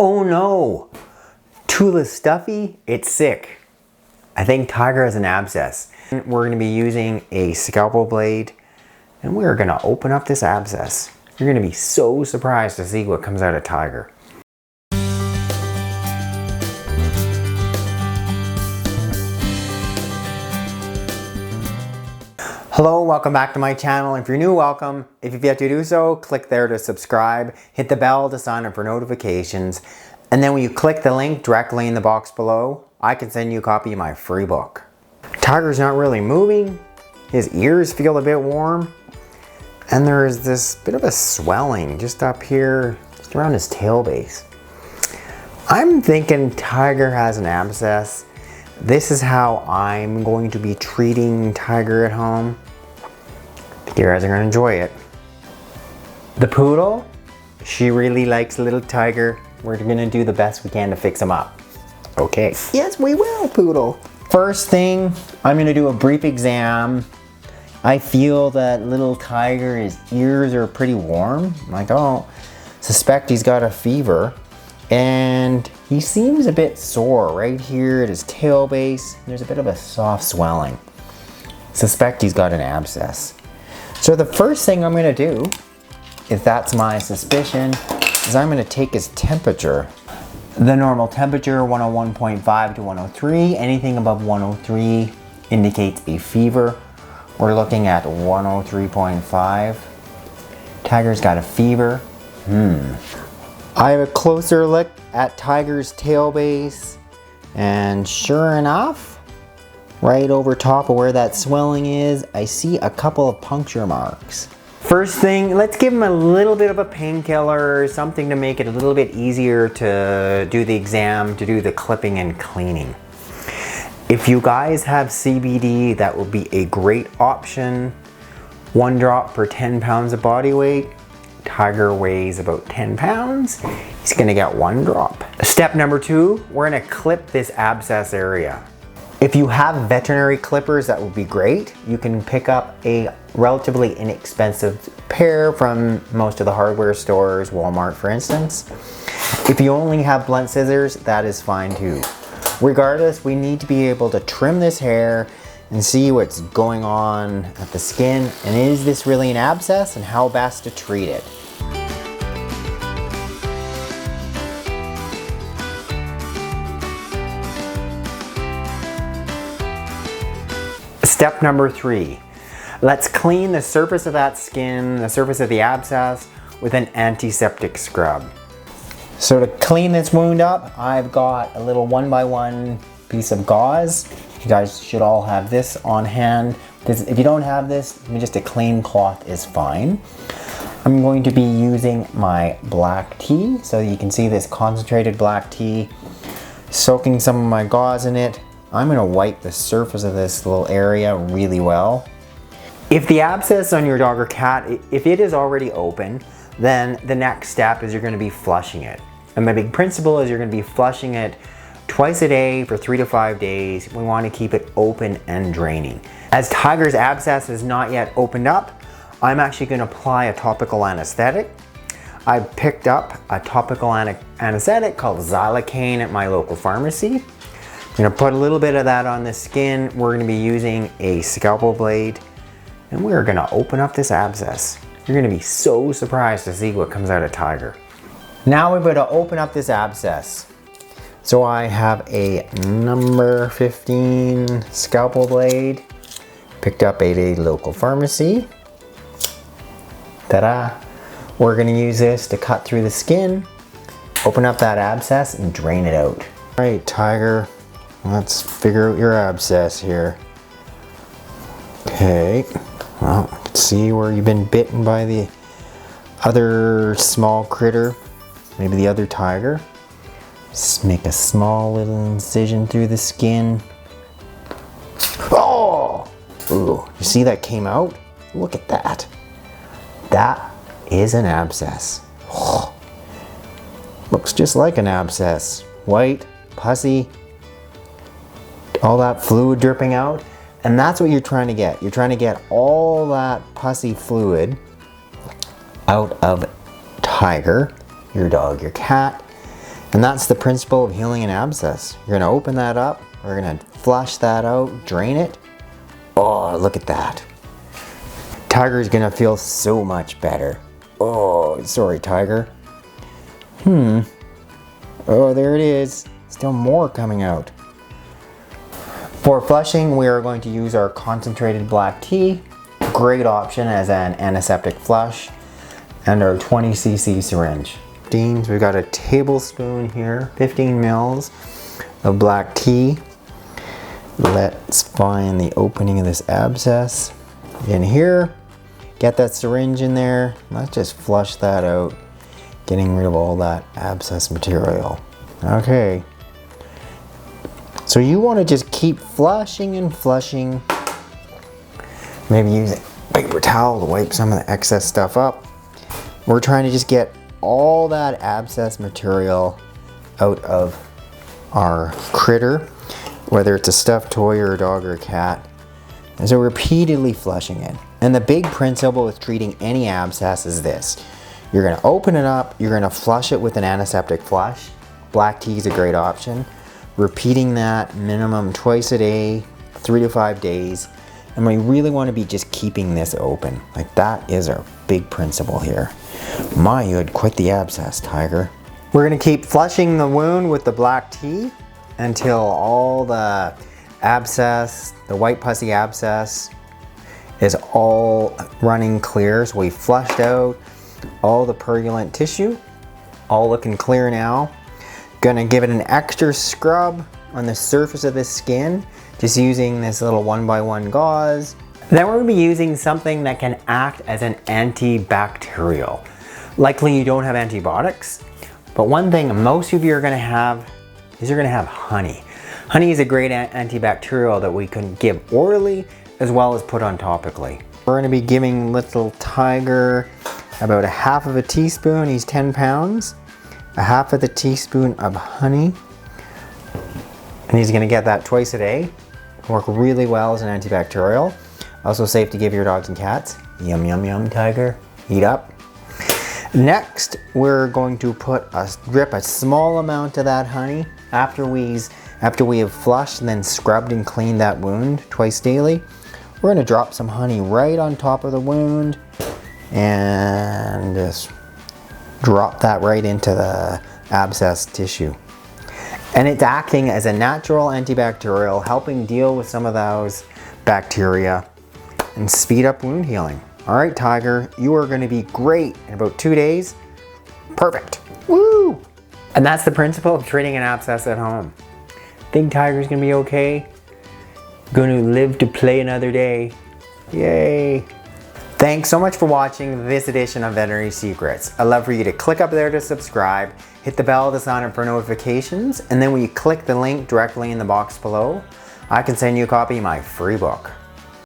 Oh no! Tula's stuffy, it's sick. I think Tiger has an abscess. We're going to be using a scalpel blade and we're going to open up this abscess. You're going to be so surprised to see what comes out of Tiger. Hello, welcome back to my channel. If you're new, welcome. If you've yet to do so, click there to subscribe, hit the bell to sign up for notifications, and then when you click the link directly in the box below, I can send you a copy of my free book. Tiger's not really moving, his ears feel a bit warm, and there's this bit of a swelling just up here, just around his tail base. I'm thinking Tiger has an abscess. This is how I'm going to be treating Tiger at home. You guys are going to enjoy it. The poodle, she really likes little Tiger. We're going to do the best we can to fix him up. Okay. Yes, we will, poodle. First thing, I'm going to do a brief exam. I feel that little Tiger, his ears are pretty warm. I don't suspect he's got a fever. And he seems a bit sore right here at his tail base. There's a bit of a soft swelling. Suspect he's got an abscess. So the first thing I'm going to do, if that's my suspicion, is I'm going to take his temperature. The normal temperature, 101.5 to 103. Anything above 103 indicates a fever. We're looking at 103.5. Tiger's got a fever. I have a closer look at Tiger's tail base, and sure enough, right over top of where that swelling is, I see a couple of puncture marks. First thing, let's give him a little bit of a painkiller, something to make it a little bit easier to do the exam, to do the clipping and cleaning. If you guys have CBD, that would be a great option. 1 drop per 10 pounds of body weight. Tiger weighs about 10 pounds. He's gonna get 1 drop. Step number 2, we're gonna clip this abscess area. If you have veterinary clippers, that would be great. You can pick up a relatively inexpensive pair from most of the hardware stores, Walmart for instance. If you only have blunt scissors, that is fine too. Regardless, we need to be able to trim this hair and see what's going on at the skin, and is this really an abscess, and how best to treat it. Step number 3, let's clean the surface of that skin, the surface of the abscess, with an antiseptic scrub. So to clean this wound up, I've got a little 1x1 piece of gauze. You guys should all have this on hand. If you don't have this, just a clean cloth is fine. I'm going to be using my black tea, so you can see this concentrated black tea, soaking some of my gauze in it. I'm going to wipe the surface of this little area really well. If the abscess on your dog or cat, if it is already open, then the next step is you're going to be flushing it. And my big principle is you're going to be flushing it twice a day for 3 to 5 days. We want to keep it open and draining. As Tiger's abscess is not yet opened up, I'm actually going to apply a topical anesthetic. I picked up a topical anesthetic called Xylocaine at my local pharmacy. I'm going to put a little bit of that on the skin. We're going to be using a scalpel blade, and we're going to open up this abscess. You're going to be so surprised to see what comes out of Tiger. Now we're going to open up this abscess. So I have a number 15 scalpel blade, picked up at a local pharmacy. Ta-da! We're going to use this to cut through the skin, open up that abscess, and drain it out. All right, Tiger, let's figure out your abscess here. Okay, well, you can see where you've been bitten by the other small critter, maybe the other tiger. Just make a small little incision through the skin. Oh! Ooh, you see that came out? Look at that. That is an abscess. Oh, looks just like an abscess. White, pussy, all that fluid dripping out. And that's what you're trying to get. You're trying to get all that pussy fluid out of Tiger, your dog, your cat. And that's the principle of healing an abscess. You're gonna open that up, we're gonna flush that out, drain it. Oh, look at that. Tiger's gonna feel so much better. Oh, sorry, Tiger. Oh, there it is. Still more coming out. For flushing, we are going to use our concentrated black tea. Great option as an antiseptic flush. And our 20cc syringe. We've got a tablespoon here, 15 mils of black tea. Let's find the opening of this abscess in here. Get that syringe in there. Let's just flush that out, getting rid of all that abscess material. Okay. So you want to just keep flushing and flushing. Maybe use a paper towel to wipe some of the excess stuff up. We're trying to just get all that abscess material out of our critter, whether it's a stuffed toy or a dog or a cat. And so repeatedly flushing it. And the big principle with treating any abscess is this. You're gonna open it up, you're gonna flush it with an antiseptic flush. Black tea is a great option. Repeating that minimum twice a day, 3 to 5 days. And we really wanna be just keeping this open. Like that is our big principle here. My, you had quite the abscess, Tiger. We're gonna keep flushing the wound with the black tea until all the abscess, the white pussy abscess, is all running clear. So we flushed out all the purulent tissue, all looking clear now. Gonna give it an extra scrub on the surface of the skin, just using this little 1x1 gauze. Then we're gonna be using something that can act as an antibacterial. Likely you don't have antibiotics, but one thing most of you are gonna have is you're gonna have honey. Honey is a great antibacterial that we can give orally as well as put on topically. We're gonna be giving little Tiger about 1/2 of a teaspoon, he's 10 pounds, 1/2 of the teaspoon of honey. And he's gonna get that twice a day. Work really well as an antibacterial. Also safe to give your dogs and cats. Yum, yum, yum, Tiger, eat up. Next, we're going to drip a small amount of that honey after we have flushed and then scrubbed and cleaned that wound twice daily. We're gonna drop some honey right on top of the wound and just drop that right into the abscess tissue. And it's acting as a natural antibacterial, helping deal with some of those bacteria and speed up wound healing. All right, Tiger, you are gonna be great in about 2 days. Perfect, woo! And that's the principle of treating an abscess at home. Think Tiger's gonna be okay? Gonna live to play another day. Yay! Thanks so much for watching this edition of Veterinary Secrets. I'd love for you to click up there to subscribe, hit the bell to sign up for notifications, and then when you click the link directly in the box below, I can send you a copy of my free book.